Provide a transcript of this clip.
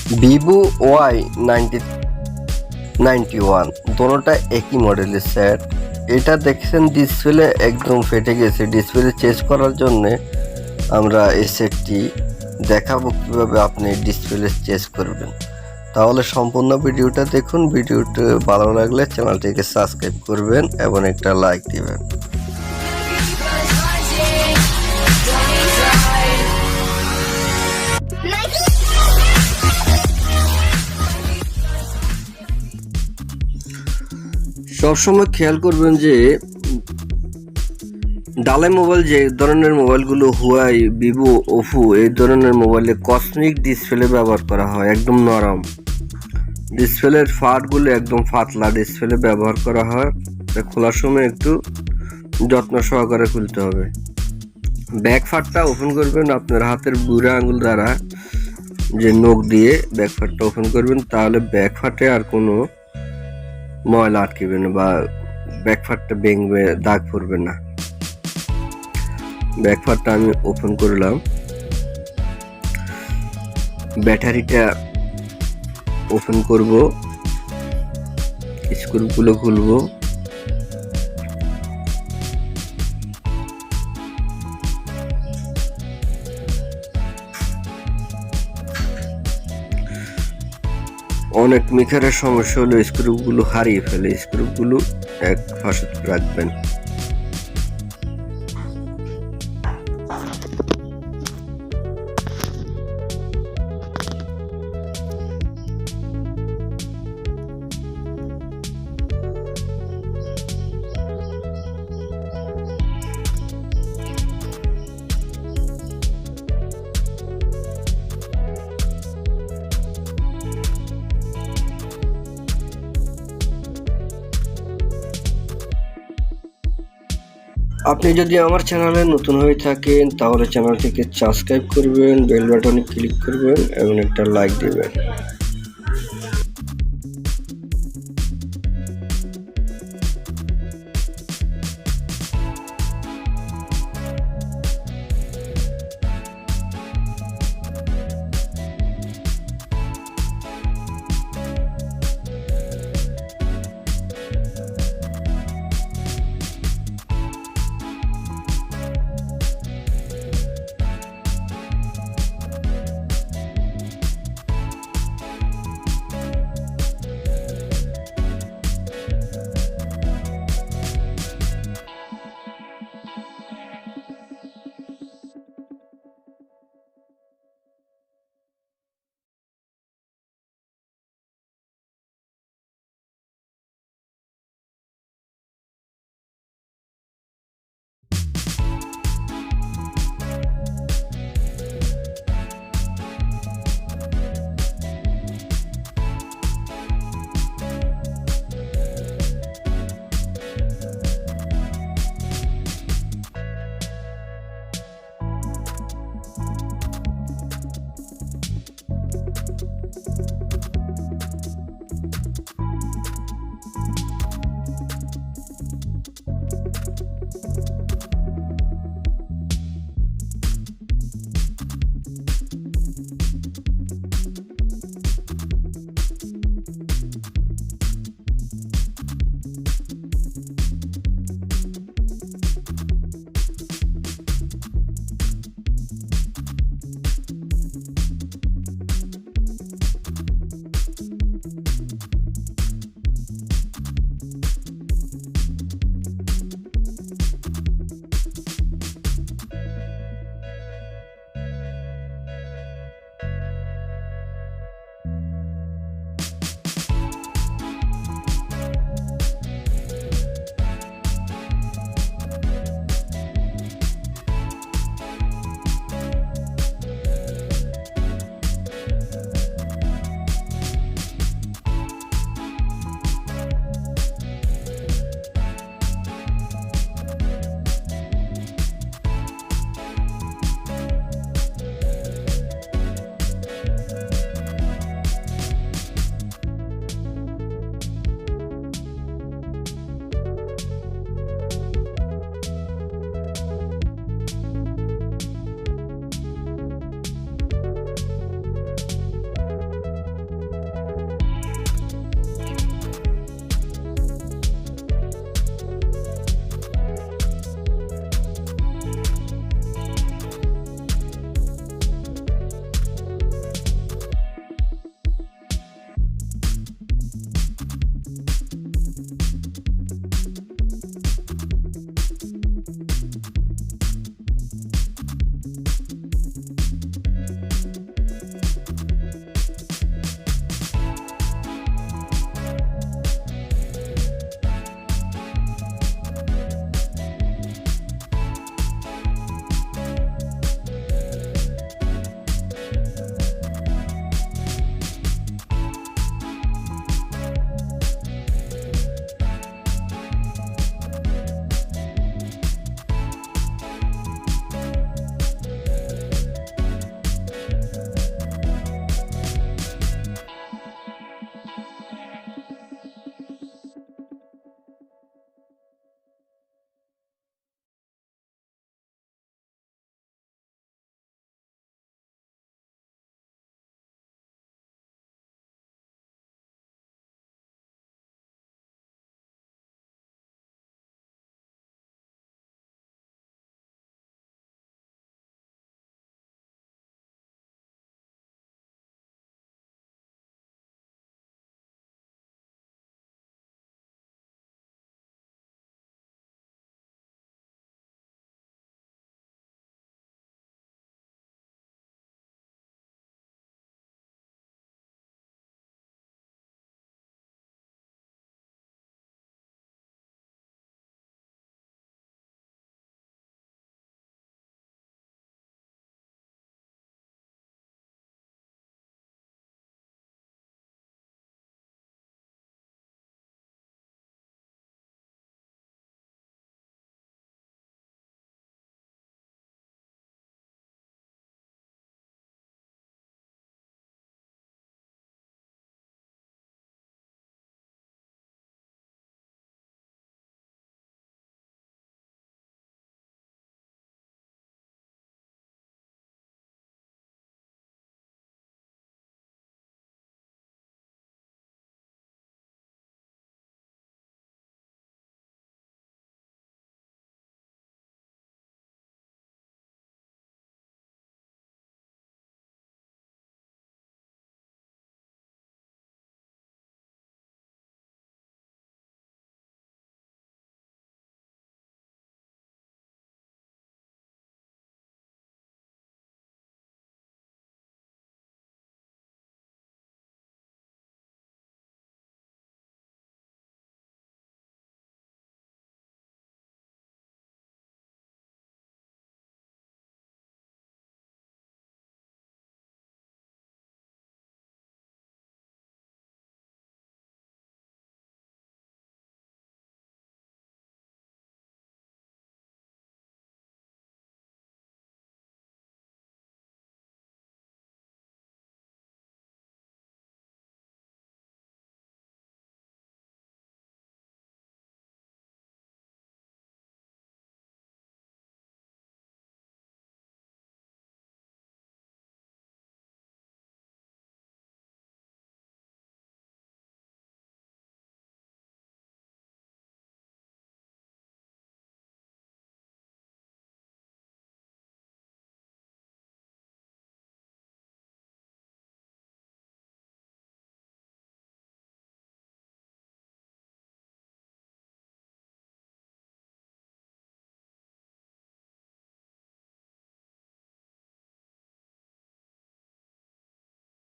VIVO Y93-91 दोनोটা একই মডেলের set. এটা দেখছেন ডিসপ্লে একদম ফেটে গেছে। ডিসপ্লে চেঞ্জ করার জন্য আমরা এই সেটটি দেখাবো কিভাবে আপনি ডিসপ্লে চেঞ্জ করবেন। তাহলে সম্পূর্ণ ভিডিওটা দেখুন। ভিডিওটা ভালো লাগলে চ্যানেলটিকে সাবস্ক্রাইব করবেন এবং একটা লাইক দিবেন। সবসময় খেয়াল করবেন যে ডালাই মোবাইল যে ধরনের মোবাইলগুলো হুয়াই, ভিভো, ওপো এই ধরনের মোবাইলে কসমিক ডিসপ্লে ব্যবহার করা হয়। একদম নরম ডিসপ্লের ফাটগুলো একদম পাতলা ডিসপ্লে ব্যবহার করা হয়। খোলার সময় একটু যত্ন সহকারে খুলতে হবে। ব্যাক ফাটটা ওপেন করবেন আপনার হাতের বুড়া আঙুল দ্বারা, যে নখ দিয়ে ব্যাক ফাটটা ওপেন করবেন, তাহলে ব্যাক ফাটে আর কোনো ময়লা আটকেবে না বা ব্যাক ফাটটা ভেঙে দাগ পড়বে না। ব্যাক ফাটটা আমি ওপেন করলাম। ব্যাটারিটা ওপেন করব, স্ক্রুগুলো খুলবো। অনেক মিটারের সমস্যা হলো স্ক্রুগুলো হারিয়ে ফেলে। স্ক্রুগুলো এক পাশে রাখবেন। আপনি যদি আমার চ্যানেলে নতুন হয়ে থাকেন তাহলে চ্যানেলটিকে সাবস্ক্রাইব করবেন, বেল বাটনে ক্লিক করবেন এবং একটা লাইক দিবেন।